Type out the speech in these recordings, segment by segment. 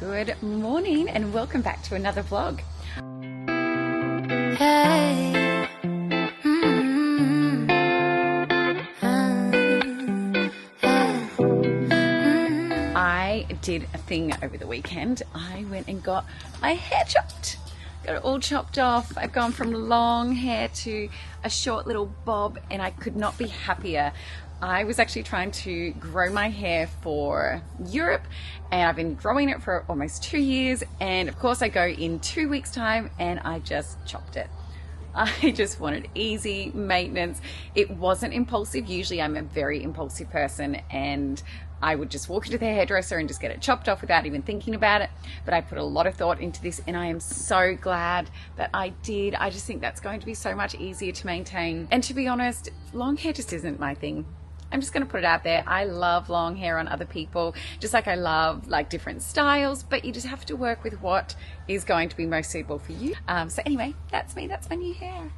Good morning and welcome back to another vlog. Hey. I did a thing over the weekend. I went and got my hair chopped. Got it all chopped off. I've gone from long hair to a short little bob and I could not be happier. I was actually trying to grow my hair for Europe and I've been growing it for almost 2 years, and of course I go in 2 weeks time and I just chopped it. I just wanted easy maintenance. It wasn't impulsive. Usually I'm a very impulsive person and I would just walk into the hairdresser and just get it chopped off without even thinking about it. But I put a lot of thought into this and I am so glad that I did. I just think that's going to be so much easier to maintain. And to be honest, long hair just isn't my thing. I'm just going to put it out there. I love long hair on other people, just like I love like different styles, but you just have to work with what is going to be most suitable for you. So anyway, that's me. That's my new hair.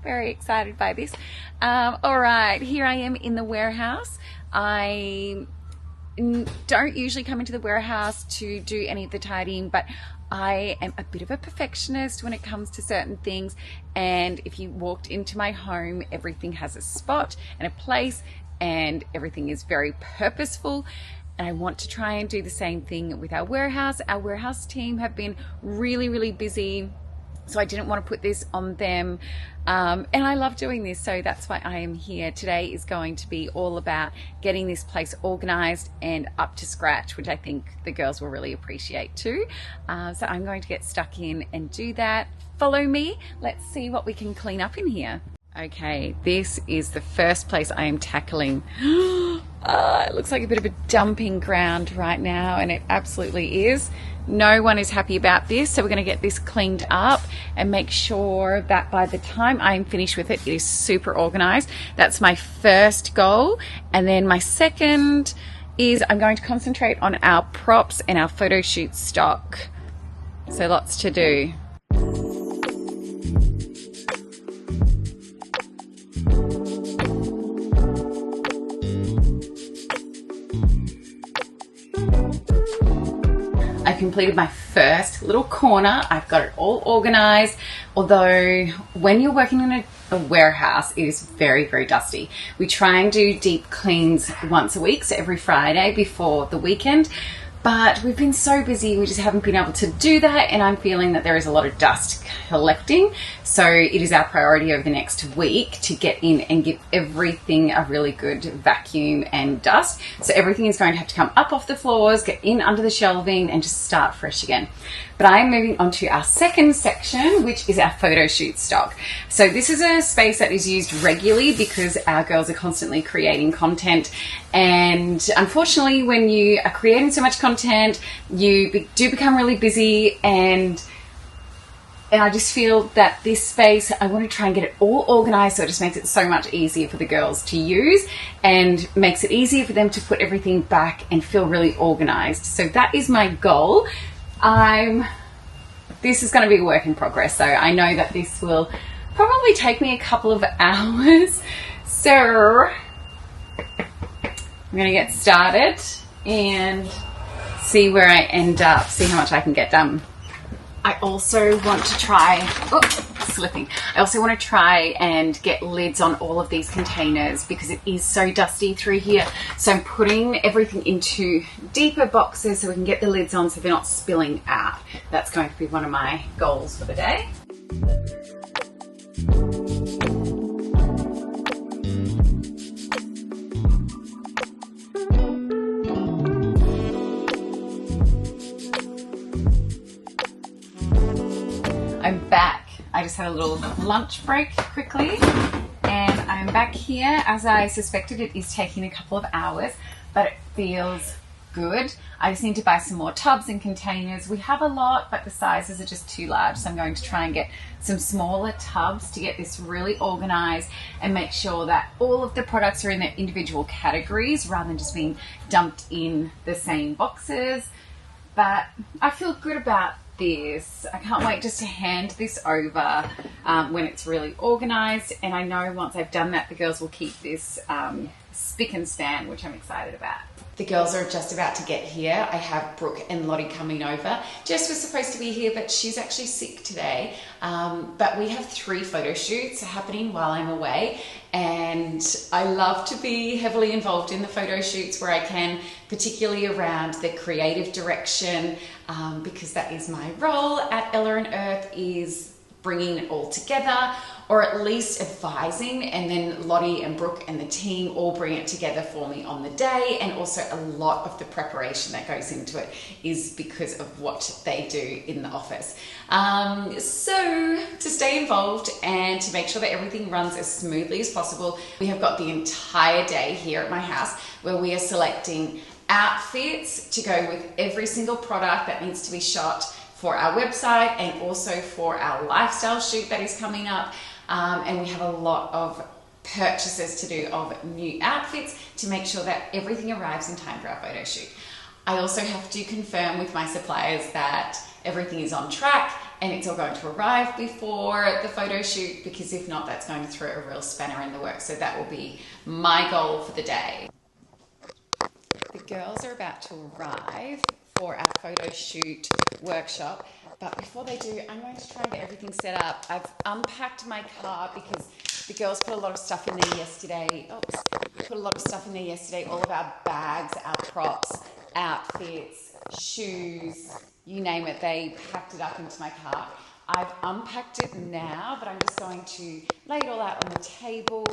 Very excited by this. All right, here I am in the warehouse. I don't usually come into the warehouse to do any of the tidying, but I am a bit of a perfectionist when it comes to certain things. And if you walked into my home, everything has a spot and a place and everything is very purposeful. And I want to try and do the same thing with our warehouse. Our warehouse team have been really busy, so I didn't want to put this on them. And I love doing this, so that's why I am here. Today is going to be all about getting this place organized and up to scratch, which I think the girls will really appreciate too. So I'm going to get stuck in and do that. Follow me. Let's see what we can clean up in here. Okay, this is the first place I am tackling. It looks like a bit of a dumping ground right now, and it absolutely is. No one is happy about this, so we're going to get this cleaned up and make sure that by the time I'm finished with it, it is super organized. That's my first goal. And then my second is I'm going to concentrate on our props and our photo shoot stock. So lots to do. I completed my first little corner. I've got it all organized. Although when you're working in a warehouse, it is very dusty. We try and do deep cleans once a week, so every Friday before the weekend. But we've been so busy, we just haven't been able to do that, and I'm feeling that there is a lot of dust collecting. So it is our priority over the next week to get in and give everything a really good vacuum and dust. So everything is going to have to come up off the floors, get in under the shelving, and just start fresh again. But I'm moving on to our second section, which is our photo shoot stock. So this is a space that is used regularly because our girls are constantly creating content. And unfortunately, when you are creating so much content, you do become really busy, and I just feel that this space, I want to try and get it all organized so it just makes it so much easier for the girls to use and makes it easier for them to put everything back and feel really organized. So that is my goal. This is going to be a work in progress, so I know that this will probably take me a couple of hours. So I'm going to get started and see where I end up, see how much I can get done. I also want to try, I also want to try and get lids on all of these containers because it is so dusty through here. So I'm putting everything into deeper boxes so we can get the lids on so they're not spilling out. That's going to be one of my goals for the day. I'm back. I just had a little lunch break quickly and I'm back here. As I suspected, it is taking a couple of hours, but it feels good. I just need to buy some more tubs and containers. We have a lot, but the sizes are just too large, so I'm going to try and get some smaller tubs to get this really organized and make sure that all of the products are in their individual categories rather than just being dumped in the same boxes. But I feel good about this. I can't wait just to hand this over when it's really organized, and I know once I've done that, the girls will keep this spick and span, which I'm excited about. The girls are just about to get here. I have Brooke and Lottie coming over. Jess was supposed to be here, but she's actually sick today. But we have 3 photo shoots happening while I'm away, and I love to be heavily involved in the photo shoots where I can, particularly around the creative direction, because that is my role at Ela Earth, is bringing it all together, or at least advising, and then Lottie and Brooke and the team all bring it together for me on the day. And also a lot of the preparation that goes into it is because of what they do in the office. So to stay involved and to make sure that everything runs as smoothly as possible, we have got the entire day here at my house where we are selecting outfits to go with every single product that needs to be shot for our website and also for our lifestyle shoot that is coming up. And we have a lot of purchases to do of new outfits to make sure that everything arrives in time for our photo shoot. I also have to confirm with my suppliers that everything is on track and it's all going to arrive before the photo shoot, because if not, that's going to throw a real spanner in the works. So that will be my goal for the day. The girls are about to arrive for our photo shoot workshop, but before they do, I'm going to try and get everything set up. I've unpacked my car because the girls put a lot of stuff in there yesterday. Oops, put a lot of stuff in there yesterday. All of our bags, our props, outfits, shoes, you name it. They packed it up into my car. I've unpacked it now, but I'm just going to lay it all out on the table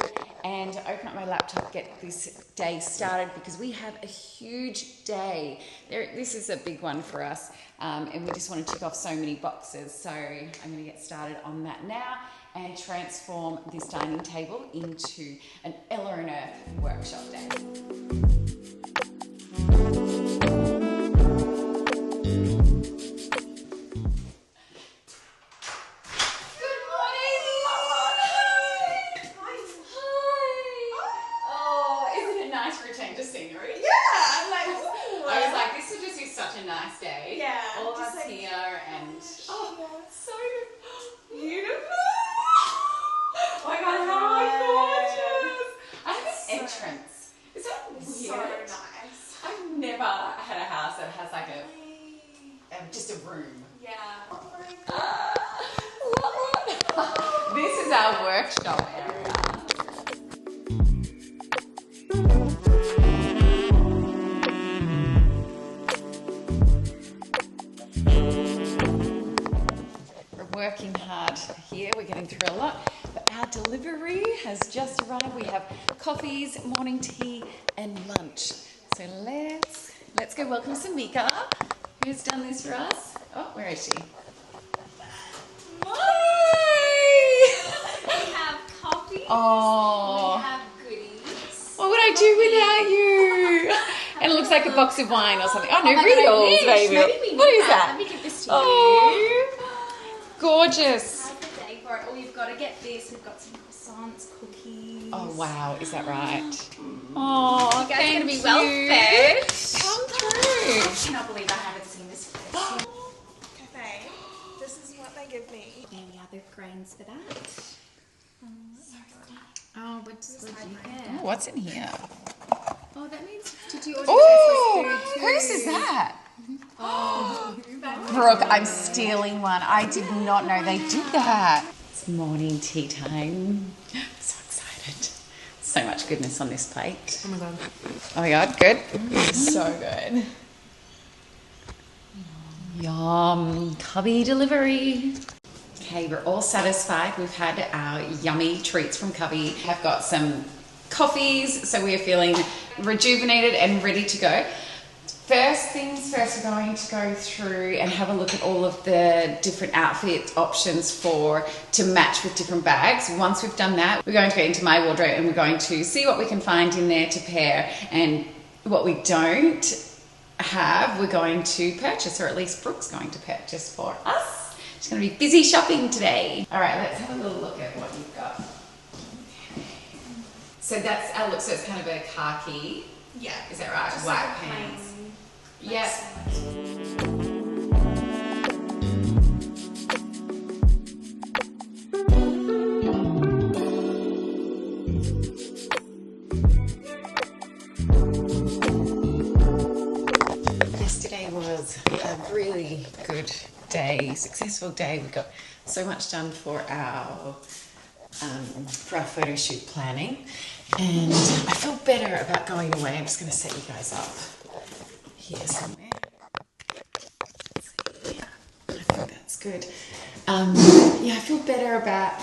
and open up my laptop, get this day started, because we have a huge day. This is a big one for us, and we just want to tick off so many boxes. So I'm going to get started on that now and transform this dining table into an Ela Earth workshop day. Just a room. Yeah. This is our workshop area. We're working hard here. We're getting through a lot. But our delivery has just arrived. We have coffees, morning tea, and lunch. So let's go welcome Samika, who's done this for us. Oh, where is she? We have coffee. Oh. We have goodies. What would I do without you? And it looks like a box of wine or something. Oh no, Riddles, baby. What is that? Let me give this to you. Gorgeous. How's the day for it? Oh, we've got to get this. We've got some croissants, cookies. Oh wow, is that right? Oh, you guys are going to be well fed. Come through. I cannot believe I haven't seen this first. Cafe. This is what they give me. Any other grains for that? Oh, what did you get? Oh, what's in here? Oh, that means, did you order Oh, food too? whose is that? Oh, Brooke, I'm stealing one. I did not know they did that. It's morning tea time. I'm so excited. So much goodness on this plate. Oh my god. Oh my god, good. So good. Yum. Cubby delivery. Okay, we're all satisfied. We've had our yummy treats from Cubby. Have got some coffees, so we are feeling rejuvenated and ready to go. First things first, we're going to go through and have a look at all of the different outfit options to match with different bags. Once we've done that, we're going to go into my wardrobe and we're going to see what we can find in there to pair, and what we don't have, we're going to purchase, or at least Brooke's going to purchase for us. She's going to be busy shopping today. All right, let's have a little look at what you've got. Okay. So that's our look. So it's kind of a khaki. Yeah. Is that right? Just White like pants. plain, Yep. really good day, successful day. We got so much done for our photo shoot planning, and I feel better about going away. I'm just going to set you guys up here somewhere. I think that's good. Yeah, I feel better about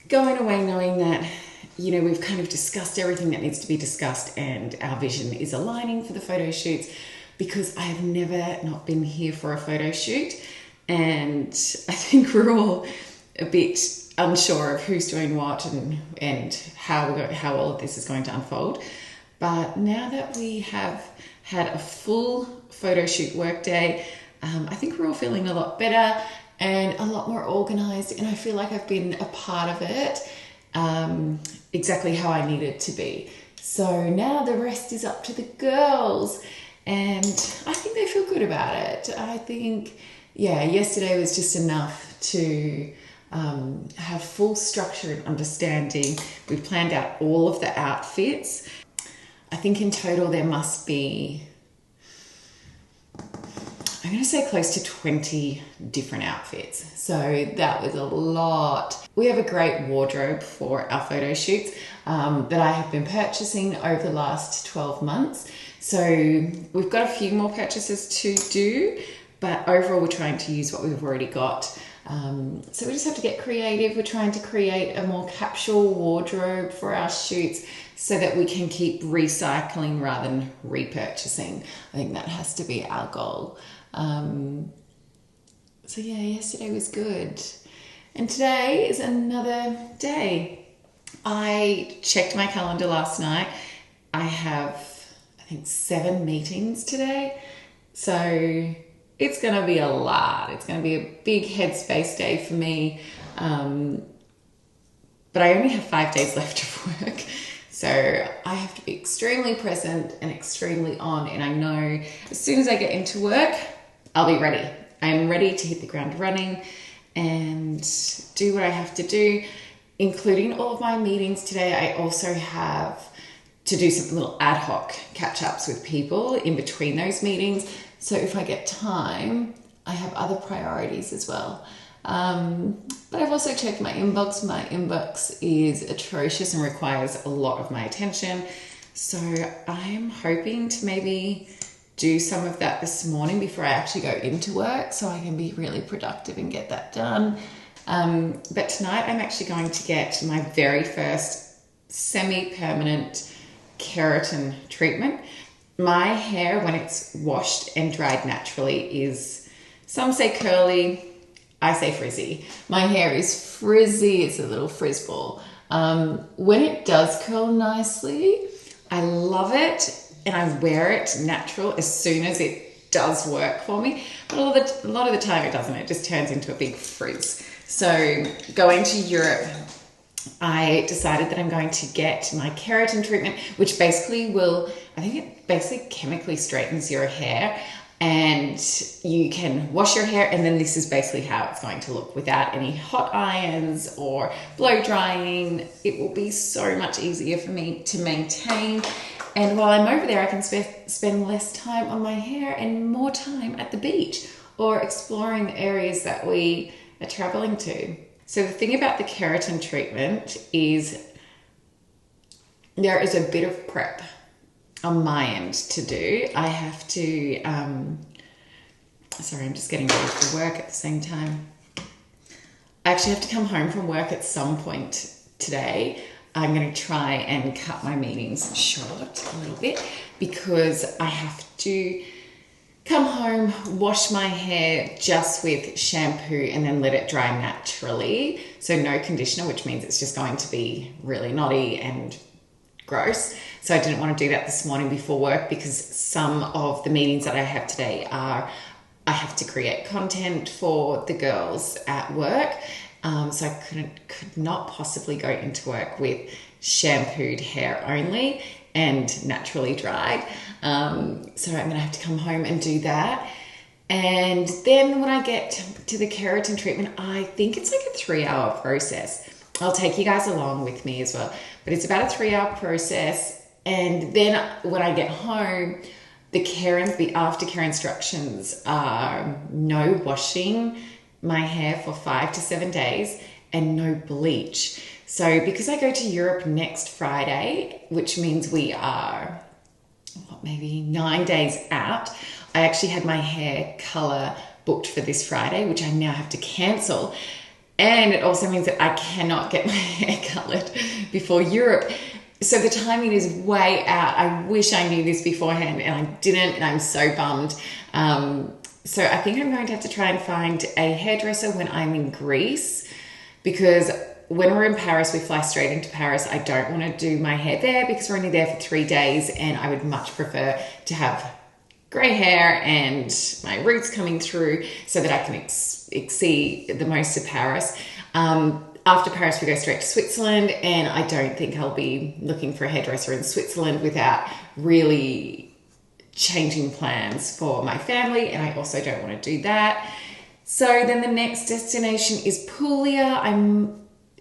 going away knowing that, you know, we've kind of discussed everything that needs to be discussed and our vision is aligning for the photo shoots, because I have never not been here for a photo shoot, and I think we're all a bit unsure of who's doing what and how all of this is going to unfold. But now that we have had a full photo shoot workday, I think we're all feeling a lot better and a lot more organized, and I feel like I've been a part of it exactly how I need it to be. So now the rest is up to the girls, and I think they feel good about it. I think, yeah, yesterday was just enough to have full structure and understanding. We've planned out all of the outfits. I think in total there must be, I'm going to say close to 20 different outfits. So that was a lot. We have a great wardrobe for our photo shoots that I have been purchasing over the last 12 months. So we've got a few more purchases to do, but overall we're trying to use what we've already got. So we just have to get creative. We're trying to create a more capsule wardrobe for our shoots so that we can keep recycling rather than repurchasing. I think that has to be our goal. So yeah, yesterday was good. And today is another day. I checked my calendar last night. I have, I think, 7 meetings today. So it's going to be a lot. It's going to be a big headspace day for me. But I only have 5 days left of work. So I have to be extremely present and extremely on. And I know as soon as I get into work, I'll be ready. I'm ready to hit the ground running and do what I have to do, including all of my meetings today. I also have to do some little ad hoc catch-ups with people in between those meetings. So if I get time, I have other priorities as well. But I've also checked my inbox. My inbox is atrocious and requires a lot of my attention. So I'm hoping to maybe do some of that this morning before I actually go into work so I can be really productive and get that done. But tonight I'm actually going to get my very first semi-permanent keratin treatment. My hair, when it's washed and dried naturally, is, some say curly, I say frizzy. My hair is frizzy, it's a little frizz ball. When it does curl nicely, I love it and I wear it natural as soon as it does work for me. But a lot of the time it doesn't, it just turns into a big frizz. So going to Europe, I decided that I'm going to get my keratin treatment, which basically it basically chemically straightens your hair, and you can wash your hair, and then this is basically how it's going to look without any hot irons or blow drying. It will be so much easier for me to maintain. And while I'm over there, I can spend less time on my hair and more time at the beach or exploring the areas that we are traveling to. So the thing about the keratin treatment is there is a bit of prep on my end to do. I have to, sorry, I'm just getting ready for work at the same time. I actually have to come home from work at some point today. I'm going to try and cut my meetings short a little bit because I have to come home, wash my hair just with shampoo and then let it dry naturally. So no conditioner, which means it's just going to be really knotty and gross. So I didn't want to do that this morning before work because some of the meetings that I have today are, I have to create content for the girls at work. So I could not possibly go into work with shampooed hair only and naturally dried. So I'm going to have to come home and do that. And then when I get to the keratin treatment, I think it's like a 3-hour process. I'll take you guys along with me as well. But it's about a 3-hour process. And then when I get home, the aftercare instructions are no washing my hair for 5 to 7 days and no bleach. So because I go to Europe next Friday, which means we are maybe 9 days out, I actually had my hair color booked for this Friday, which I now have to cancel. And it also means that I cannot get my hair colored before Europe. So the timing is way out. I wish I knew this beforehand and I didn't, and I'm so bummed. So I think I'm going to have to try and find a hairdresser when I'm in Greece, because when we're in Paris, we fly straight into Paris. I don't want to do my hair there because we're only there for 3 days, and I would much prefer to have grey hair and my roots coming through so that I can see the most of Paris. After Paris, we go straight to Switzerland, and I don't think I'll be looking for a hairdresser in Switzerland without really changing plans for my family, and I also don't want to do that. So then the next destination is Puglia.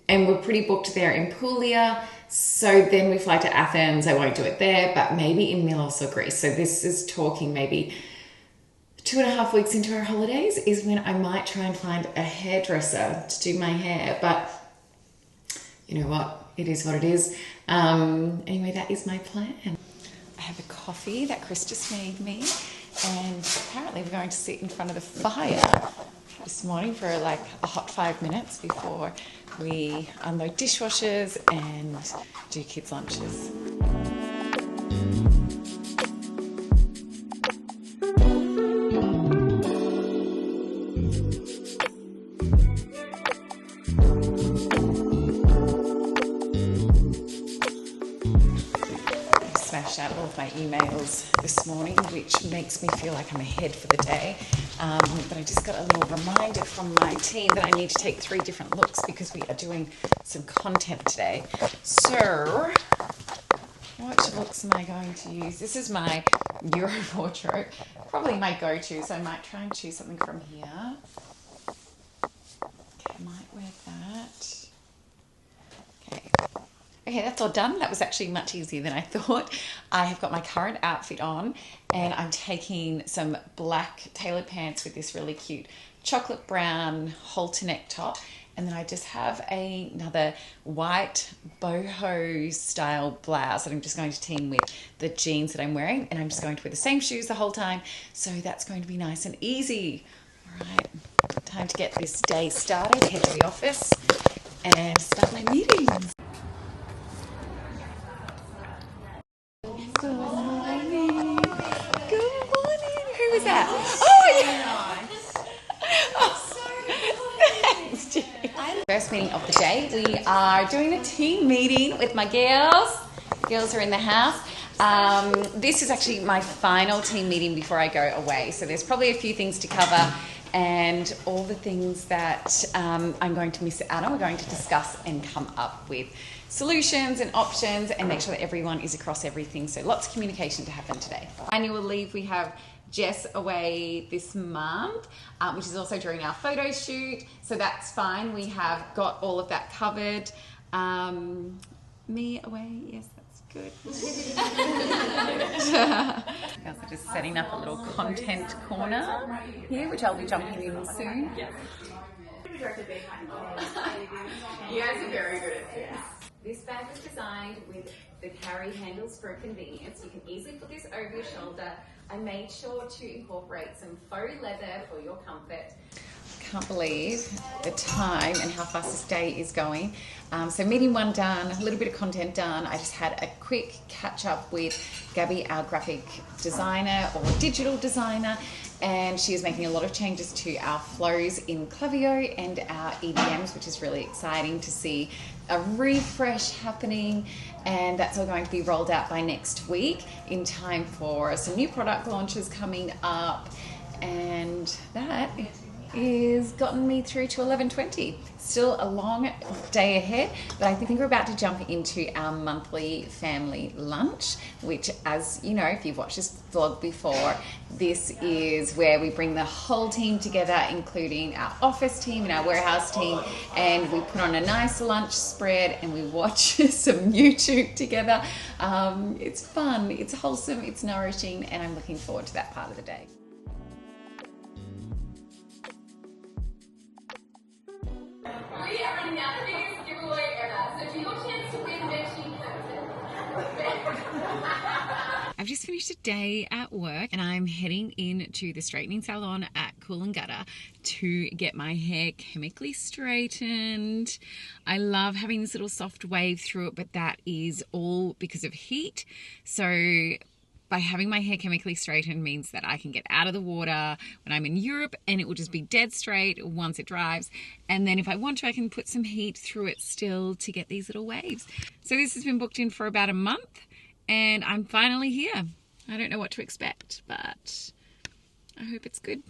And we're pretty booked there in Puglia. So then we fly to Athens. I won't do it there, but maybe in Milos or Greece. So this is talking maybe 2.5 weeks into our holidays is when I might try and find a hairdresser to do my hair. But you know what? It is what it is. Anyway, that is my plan. I have a coffee that Chris just made me, and apparently we're going to sit in front of the fire this morning for like a hot 5 minutes before we unload dishwashers and do kids' lunches. Smashed out all of my emails this morning, which makes me feel like I'm ahead for the day. But I just got a little reminder from my team that I need to take 3 different looks because we are doing some content today. So, what looks am I going to use? This is my Euro wardrobe, probably my go-to, so I might try and choose something from here. Okay, I might wear that. Okay, that's all done. That was actually much easier than I thought. I have got my current outfit on, and I'm taking some black tailored pants with this really cute chocolate brown halter neck top, and then I just have another white boho style blouse that I'm just going to team with the jeans that I'm wearing, and I'm just going to wear the same shoes the whole time, so that's going to be nice and easy. All right, time to get this day started, head to the office and start my meetings. Good morning. Good morning. Who was that? Oh, yeah. Thanks, Judi. First meeting of the day. We are doing a team meeting with my girls. Girls are in the house. This is actually my final team meeting before I go away. So there's probably a few things to cover, and all the things that I'm going to miss out on, we're going to discuss and come up with solutions and options and make sure that everyone is across everything. So lots of communication to happen today. Annual leave, we have Jess away this month, which is also during our photo shoot. So that's fine. We have got all of that covered. Me away, yes, that's good. Girls are just setting up a little content corner here, which I'll be jumping in soon. You guys are very good at this. This bag was designed with the carry handles for convenience. You can easily put this over your shoulder. I made sure to incorporate some faux leather for your comfort. I can't believe the time and how fast this day is going. So meeting 1 done, a little bit of content done. I just had a quick catch up with Gabby, our graphic designer or digital designer, and she is making a lot of changes to our flows in Klaviyo and our EDMs, which is really exciting to see a refresh happening, and that's all going to be rolled out by next week in time for some new product launches coming up, and that is gotten me through to 11:20. Still a long day ahead, but I think we're about to jump into our monthly family lunch, which, as you know, if you've watched this vlog before, this is where we bring the whole team together, including our office team and our warehouse team, and we put on a nice lunch spread and we watch some YouTube together. It's fun, it's wholesome, it's nourishing, and I'm looking forward to that part of the day. We are running out the biggest giveaway ever, so for your chance to win, make sure you I've just finished a day at work and I'm heading into the straightening salon at Coolangatta to get my hair chemically straightened. I love having this little soft wave through it, but that is all because of heat. So by having my hair chemically straightened means that I can get out of the water when I'm in Europe and it will just be dead straight once it dries. And then if I want to, I can put some heat through it still to get these little waves. So this has been booked in for about a month and I'm finally here. I don't know what to expect, but I hope it's good.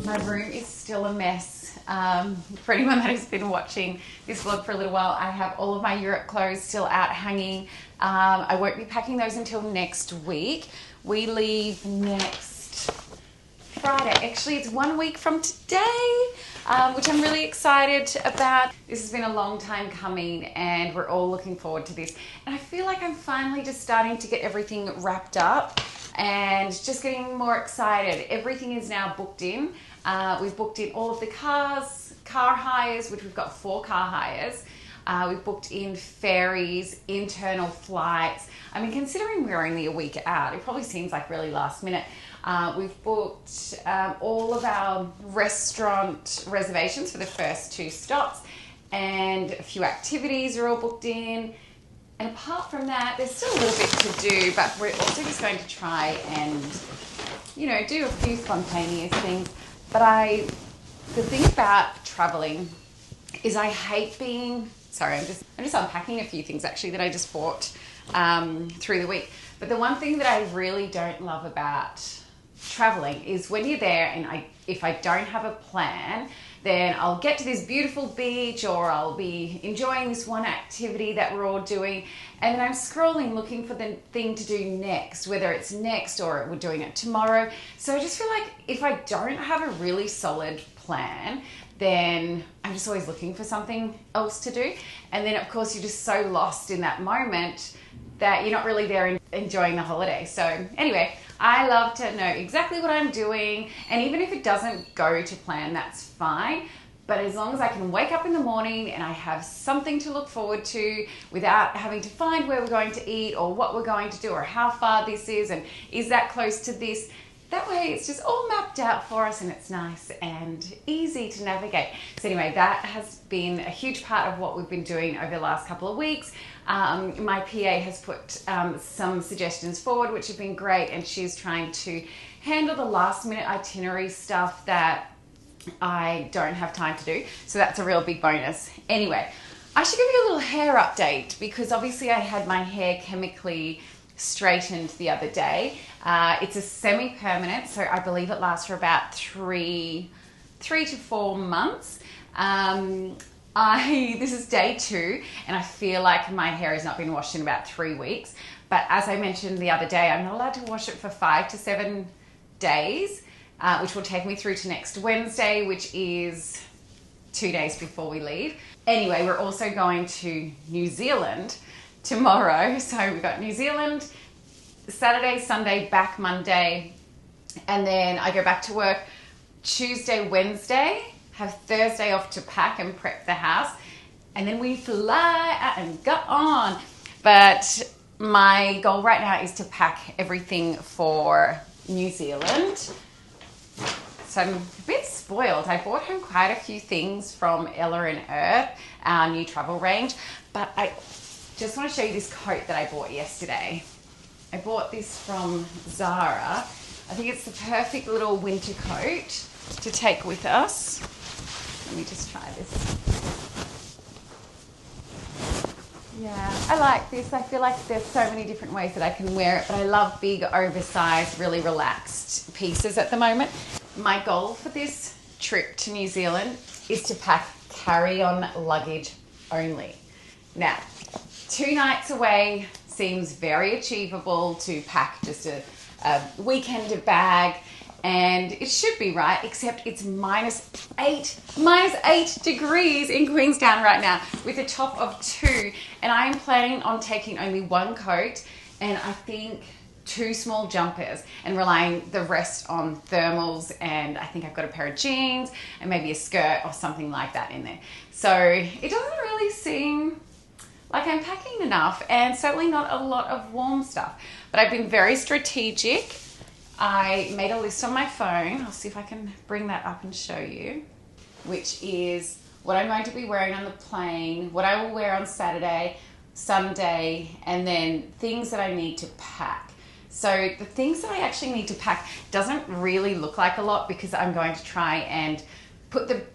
My room is still a mess. For anyone that has been watching this vlog for a little while, I have all of my Europe clothes still out hanging. I won't be packing those until next week. We leave next Friday. Actually, it's 1 week from today, which I'm really excited about. This has been a long time coming and we're all looking forward to this. And I feel like I'm finally just starting to get everything wrapped up and just getting more excited. Everything is now booked in. We've booked in all of the car hires, which we've got 4 car hires. We've booked in ferries, internal flights. I mean, considering we're only a week out, it probably seems like really last minute. We've booked all of our restaurant reservations for the first 2 stops, and a few activities are all booked in. And apart from that, there's still a little bit to do, but we're also just going to try and, you know, do a few spontaneous things. But the thing about traveling is I hate being, sorry, I'm just unpacking a few things actually that I just bought through the week. But the one thing that I really don't love about traveling is when you're there and if I don't have a plan, then I'll get to this beautiful beach or I'll be enjoying this one activity that we're all doing, and then I'm scrolling looking for the thing to do next, whether it's next or we're doing it tomorrow. So I just feel like if I don't have a really solid plan, then I'm just always looking for something else to do. And then of course you're just so lost in that moment that you're not really there enjoying the holiday. So anyway, I love to know exactly what I'm doing, and even if it doesn't go to plan, that's fine. But as long as I can wake up in the morning and I have something to look forward to without having to find where we're going to eat or what we're going to do or how far this is and is that close to this, that way it's just all mapped out for us and it's nice and easy to navigate. So anyway, that has been a huge part of what we've been doing over the last couple of weeks. My PA has put some suggestions forward, which have been great, and she's trying to handle the last minute itinerary stuff that I don't have time to do. So that's a real big bonus. Anyway, I should give you a little hair update because obviously I had my hair chemically straightened the other day. It's a semi-permanent, so I believe it lasts for about three to 4 months. This is day 2 and I feel like my hair has not been washed in about 3 weeks. But as I mentioned the other day, I'm not allowed to wash it for 5 to 7 days, which will take me through to next Wednesday, which is 2 days before we leave. Anyway, we're also going to New Zealand tomorrow. So we've got New Zealand, Saturday, Sunday, back Monday. And then I go back to work Tuesday, Wednesday, have Thursday off to pack and prep the house, and then we fly out and go on. But my goal right now is to pack everything for New Zealand. So I'm a bit spoiled. I bought home quite a few things from Ela Earth, our new travel range, but I just want to show you this coat that I bought yesterday. I bought this from Zara. I think it's the perfect little winter coat to take with us. Let me just try this. Yeah, I like this. I feel like there's so many different ways that I can wear it, but I love big, oversized, really relaxed pieces at the moment. My goal for this trip to New Zealand is to pack carry-on luggage only. Now, 2 nights away seems very achievable to pack just a weekend bag, and it should be right, except it's minus 8 degrees in Queenstown right now with a top of 2, and I am planning on taking only 1 coat and I think 2 small jumpers and relying the rest on thermals, and I think I've got a pair of jeans and maybe a skirt or something like that in there. So it doesn't really seem like I'm packing enough, and certainly not a lot of warm stuff. But I've been very strategic. I made a list on my phone. I'll see if I can bring that up and show you, which is what I'm going to be wearing on the plane, what I will wear on Saturday, Sunday, and then things that I need to pack. So the things that I actually need to pack doesn't really look like a lot because I'm going to try and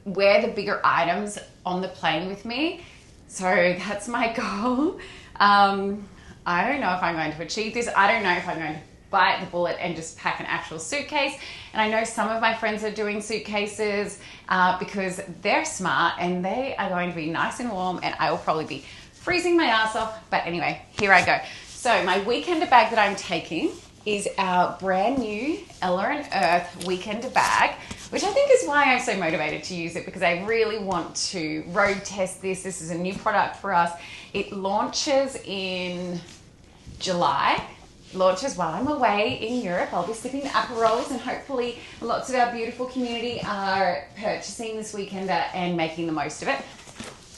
wear the bigger items on the plane with me. So that's my goal. I don't know if I'm going to achieve this. I don't know if I'm going to bite the bullet and just pack an actual suitcase. And I know some of my friends are doing suitcases because they're smart and they are going to be nice and warm, and I will probably be freezing my ass off. But anyway, here I go. So my weekender bag that I'm taking is our brand new Ela Earth weekender bag, which I think is why I'm so motivated to use it, because I really want to road test this. This is a new product for us. It launches in July. Launches while I'm away in Europe. I'll be sipping the Aperols, and hopefully lots of our beautiful community are purchasing this weekender and making the most of it.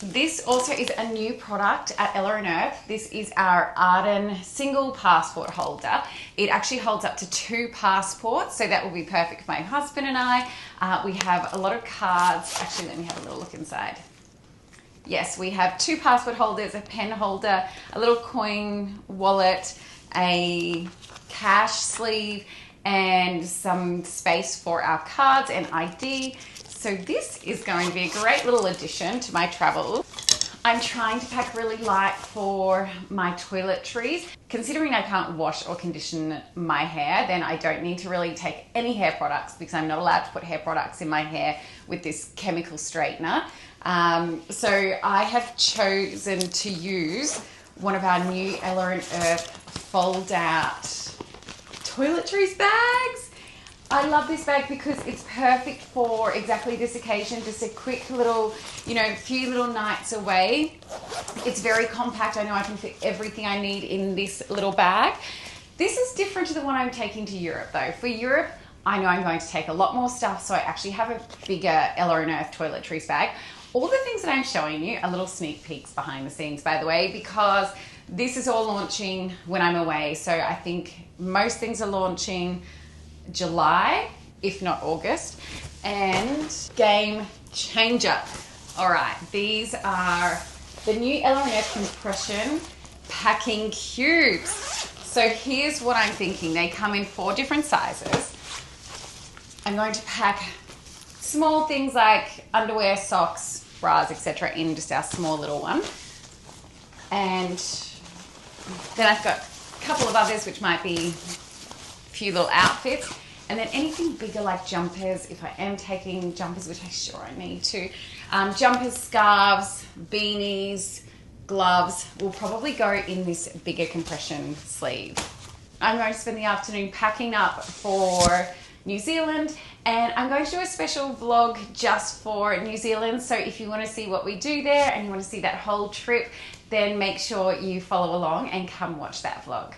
This also is a new product at Ela Earth. This is our Arden single passport holder. It actually holds up to 2 passports, so that will be perfect for my husband and I. We have a lot of cards. Actually, let me have a little look inside. Yes, we have 2 passport holders, a pen holder, a little coin wallet, a cash sleeve, and some space for our cards and ID. So this is going to be a great little addition to my travels. I'm trying to pack really light for my toiletries. Considering I can't wash or condition my hair, then I don't need to really take any hair products because I'm not allowed to put hair products in my hair with this chemical straightener. So I have chosen to use one of our new Ela Earth fold out toiletries bags. I love this bag because it's perfect for exactly this occasion, just a quick little, few little nights away. It's very compact. I know I can fit everything I need in this little bag. This is different to the one I'm taking to Europe though. For Europe, I know I'm going to take a lot more stuff, so I actually have a bigger Ela Earth toiletries bag. All the things that I'm showing you are little sneak peeks behind the scenes, by the way, because this is all launching when I'm away. So I think most things are launching July, if not August. And game changer. All right, these are the new Ela Earth compression packing cubes. So here's what I'm thinking. They come in 4 different sizes. I'm going to pack small things like underwear, socks, bras, etc. in just our small little one. And then I've got a couple of others which might be a few little outfits. And then anything bigger like jumpers, if I am taking jumpers, which I'm sure I need to. Jumpers, scarves, beanies, gloves will probably go in this bigger compression sleeve. I'm going to spend the afternoon packing up for New Zealand, and I'm going to do a special vlog just for New Zealand. So if you want to see what we do there and you want to see that whole trip, then make sure you follow along and come watch that vlog.